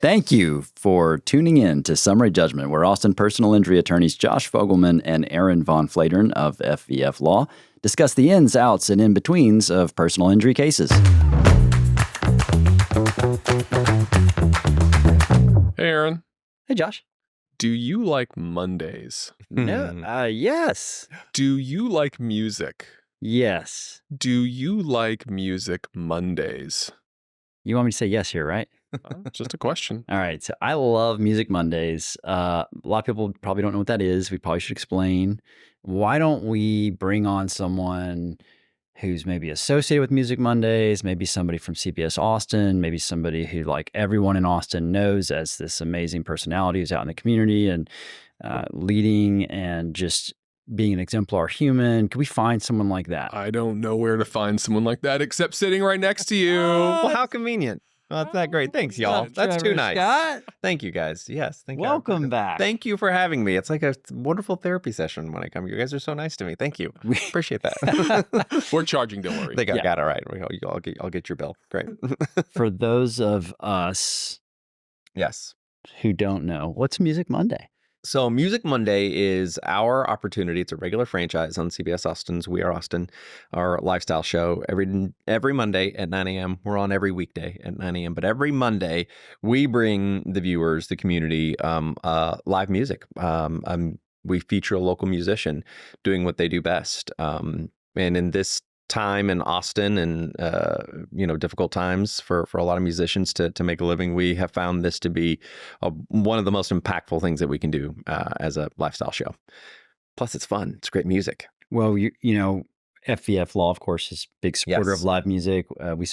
Thank you for tuning in to Summary Judgment, where Austin personal injury attorneys Josh Fogelman and Aaron Von Flatern of FVF Law discuss the ins, outs, and in-betweens of personal injury cases. Hey, Aaron. Hey, Josh. Do you like Mondays? No. Yes. Do you like music? Yes. Do you like music Mondays? You want me to say yes here, right? Just a question. All right. So I love Music Mondays. A lot of people probably don't know what that is. We probably should explain. Why don't we bring on someone who's maybe associated with Music Mondays, maybe somebody from CBS Austin, maybe somebody who like everyone in Austin knows as this amazing personality who's out in the community and leading and just being an exemplar human. Could we find someone like that? I don't know where to find someone like that except sitting right next to you. Well, how convenient. Well, that's not great. Thanks, y'all. That's too Trevor nice. Scott. Thank you, guys. Yes. Thank you. Welcome back. Thank you for having me. It's like a wonderful therapy session when I come. You guys are so nice to me. Thank you. Appreciate that. We're charging, don't worry. They got it right. I'll get your bill. Great. For those of us Yes. who don't know, what's Music Monday? So Music Monday is our opportunity. It's a regular franchise on CBS Austin's We Are Austin, our lifestyle show every Monday at 9 a.m. We're on every weekday at 9 a.m. But every Monday, we bring the viewers, the community, live music. We feature a local musician doing what they do best. And in this time in Austin and difficult times for a lot of musicians to make a living, we have found this to be one of the most impactful things that we can do as a lifestyle show. Plus, it's fun. It's great music. Well, you know, FVF Law, of course, is a big supporter of live music. We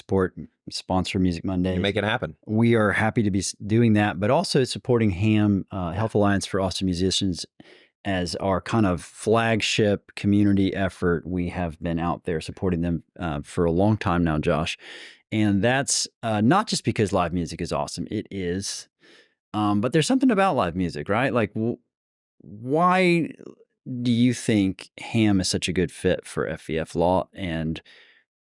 sponsor Music Monday. You make it happen. We are happy to be doing that, but also supporting HAM, Health Alliance for Austin Musicians, as our kind of flagship community effort. We have been out there supporting them for a long time now, Josh. And that's not just because live music is awesome. It is. But there's something about live music, right? Like, why do you think HAM is such a good fit for FVF Law? And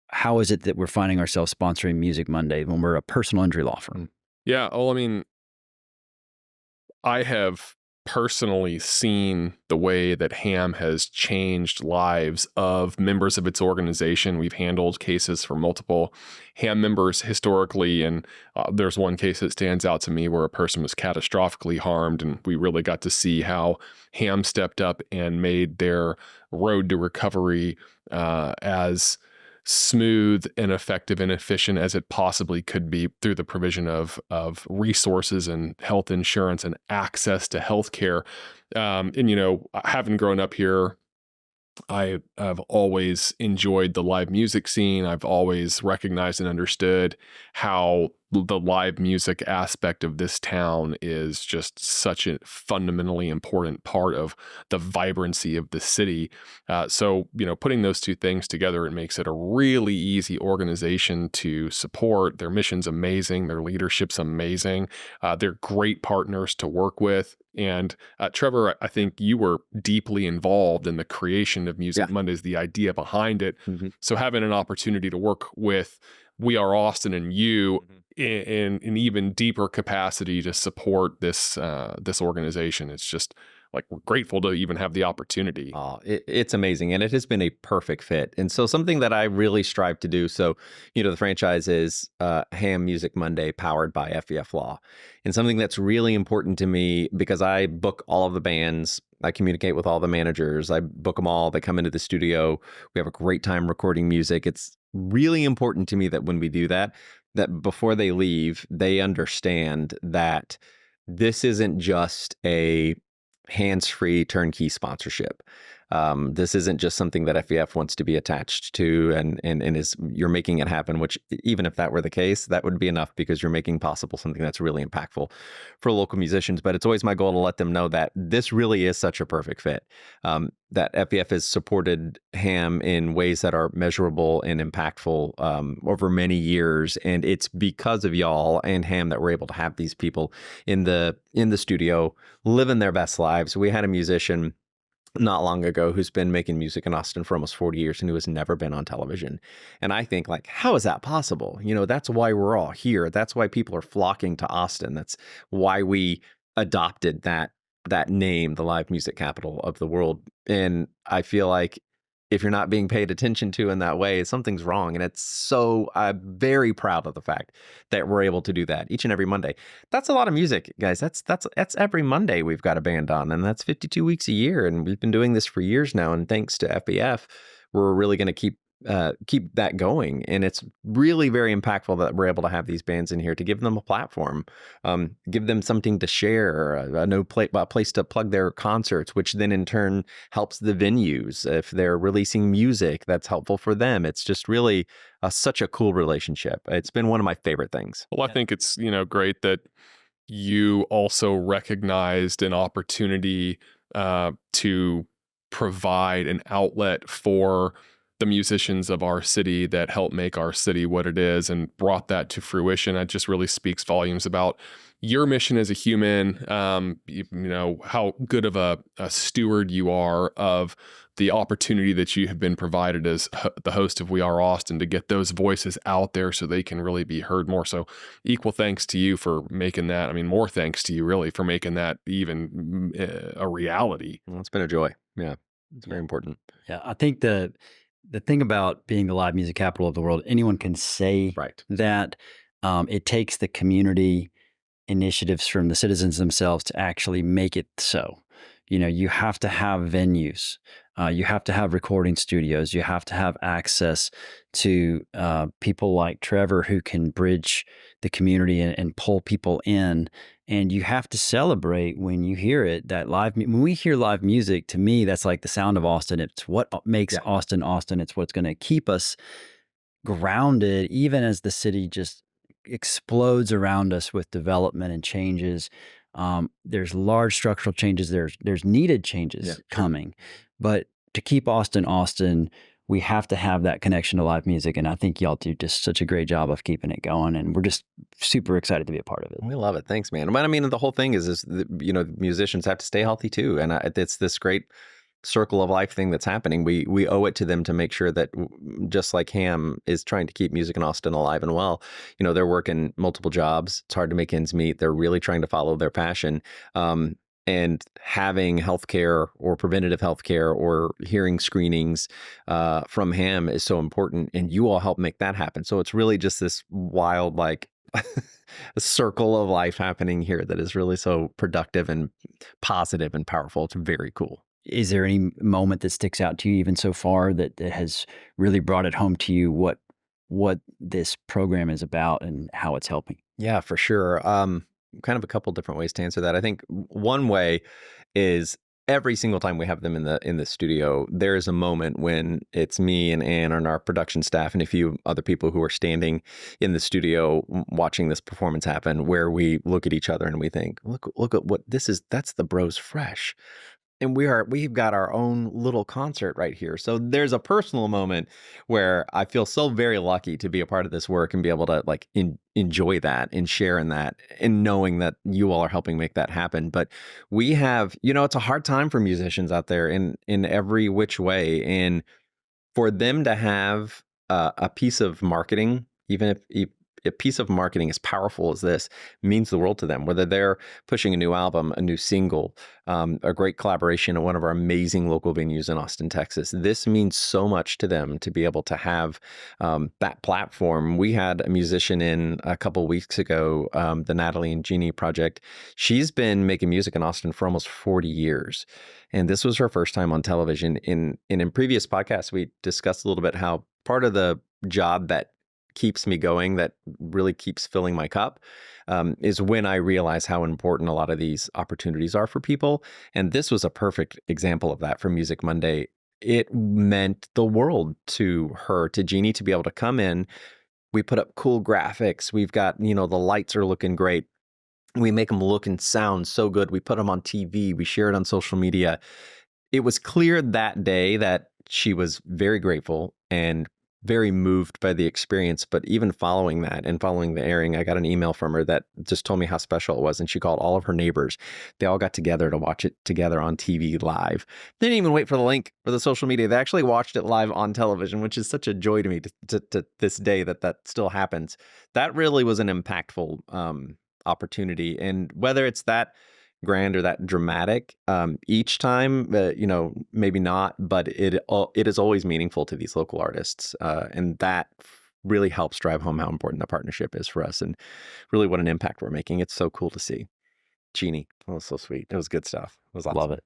how is it that we're finding ourselves sponsoring Music Monday when we're a personal injury law firm? Yeah. Well, I mean, I have personally seen the way that HAM has changed lives of members of its organization. We've handled cases for multiple HAM members historically, and there's one case that stands out to me where a person was catastrophically harmed, and we really got to see how HAM stepped up and made their road to recovery as smooth and effective and efficient as it possibly could be through the provision of resources and health insurance and access to healthcare. And, you know, having grown up here, I've always enjoyed the live music scene. I've always recognized and understood how the live music aspect of this town is just such a fundamentally important part of the vibrancy of the city. So, you know, putting those two things together, it makes it a really easy organization to support. Their mission's amazing. Their leadership's amazing. They're great partners to work with. And Trevor, I think you were deeply involved in the creation of Music Mondays, the idea behind it. Mm-hmm. So having an opportunity to work with We Are Austin and you in an even deeper capacity to support this organization, it's just like, we're grateful to even have the opportunity. It's amazing. And it has been a perfect fit. And so something that I really strive to do. So, you know, the franchise is HAM Music Monday powered by FVF Law. And something that's really important to me, because I book all of the bands, I communicate with all the managers, I book them all, they come into the studio, we have a great time recording music. It's really important to me that when we do that before they leave, they understand that this isn't just a hands-free turnkey sponsorship. This isn't just something that FVF wants to be attached to and is, you're making it happen, which even if that were the case, that would be enough, because you're making possible something that's really impactful for local musicians. But it's always my goal to let them know that this really is such a perfect fit, that FVF has supported HAM in ways that are measurable and impactful over many years. And it's because of y'all and HAM that we're able to have these people in the studio living their best lives. We had a musician not long ago who's been making music in Austin for almost 40 years and who has never been on television. And I think, like, how is that possible? That's why we're all here. That's why people are flocking to Austin. That's why we adopted that name, the live music capital of the world. And I feel like if you're not being paid attention to in that way, something's wrong. And I'm very proud of the fact that we're able to do that each and every Monday. That's a lot of music, guys. That's every Monday we've got a band on, and that's 52 weeks a year. And we've been doing this for years now. And thanks to FVF, we're really going to keep that going. And it's really very impactful that we're able to have these bands in here to give them a platform, give them something to share, a place to plug their concerts, which then in turn helps the venues. If they're releasing music, that's helpful for them. It's just really such a cool relationship. It's been one of my favorite things. Well, I think it's, great that you also recognized an opportunity to provide an outlet for the musicians of our city that help make our city what it is and brought that to fruition. That just really speaks volumes about your mission as a human, how good of a steward you are of the opportunity that you have been provided as the host of We Are Austin to get those voices out there so they can really be heard more. So equal thanks to you for making that. I mean, more thanks to you really for making that even a reality. Well, it's been a joy. Yeah, it's very important. Yeah, I think the thing about being the live music capital of the world, anyone can say that. It takes the community initiatives from the citizens themselves to actually make it so. You have to have venues. You have to have recording studios. You have to have access to people like Trevor who can bridge the community and pull people in. And you have to celebrate when you hear it. When we hear live music, to me, that's like the sound of Austin. It's what makes Austin, Austin. It's what's going to keep us grounded, even as the city just explodes around us with development and changes. There's large structural changes. There's needed changes coming, but to keep Austin, Austin, we have to have that connection to live music. And I think y'all do just such a great job of keeping it going. And we're just super excited to be a part of it. We love it. Thanks, man. But I mean, the whole thing is musicians have to stay healthy too. And it's this great circle of life thing that's happening. We owe it to them to make sure that, just like Ham is trying to keep music in Austin alive and well, they're working multiple jobs. It's hard to make ends meet. They're really trying to follow their passion. And having healthcare or preventative healthcare or hearing screenings from Ham is so important, and you all help make that happen. So it's really just this wild, like, a circle of life happening here that is really so productive and positive and powerful. It's very cool. Is there any moment that sticks out to you even so far that has really brought it home to you what this program is about and how it's helping? Yeah, for sure. Kind of a couple different ways to answer that. I think one way is every single time we have them in the studio, there is a moment when it's me and Ann and our production staff and a few other people who are standing in the studio watching this performance happen, where we look at each other and we think, look at what this is. That's the Bros Fresh. And we've got our own little concert right here. So there's a personal moment where I feel so very lucky to be a part of this work and be able to enjoy that and share in that and knowing that you all are helping make that happen. But we have, it's a hard time for musicians out there in every which way. And for them to have a piece of marketing, even if a piece of marketing as powerful as this, means the world to them, whether they're pushing a new album, a new single, a great collaboration at one of our amazing local venues in Austin, Texas. This means so much to them to be able to have that platform. We had a musician in a couple of weeks ago, the Natalie and Jeannie project. She's been making music in Austin for almost 40 years. And this was her first time on television. In previous podcasts, we discussed a little bit how part of the job that keeps me going, that really keeps filling my cup, is when I realize how important a lot of these opportunities are for people. And this was a perfect example of that for Music Monday. It meant the world to her, to Jeannie, to be able to come in. We put up cool graphics. We've got, the lights are looking great. We make them look and sound so good. We put them on TV. We share it on social media. It was clear that day that she was very grateful and very moved by the experience. But even following that and following the airing, I got an email from her that just told me how special it was. And she called all of her neighbors. They all got together to watch it together on TV live. They didn't even wait for the link for the social media. They actually watched it live on television, which is such a joy to me to this day that still happens. That really was an impactful opportunity. And whether it's that grand or that dramatic each time, maybe not, but it is always meaningful to these local artists, and that really helps drive home how important the partnership is for us and really what an impact we're making. It's so cool to see. Jeannie, that was so sweet. It was good stuff. It was awesome. Love it.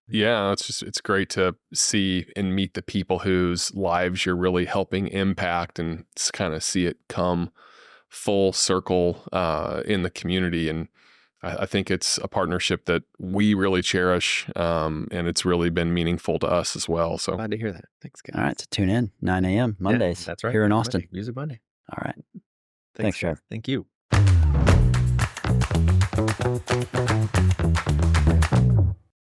Yeah, it's great to see and meet the people whose lives you're really helping impact, and kind of see it come full circle in the community. And I think it's a partnership that we really cherish, and it's really been meaningful to us as well. So glad to hear that. Thanks, guys. All right, so tune in 9 a.m. Mondays. Yeah, that's right. Here in Austin. Monday, Music Monday. All right. Thanks, Trev. Thank you.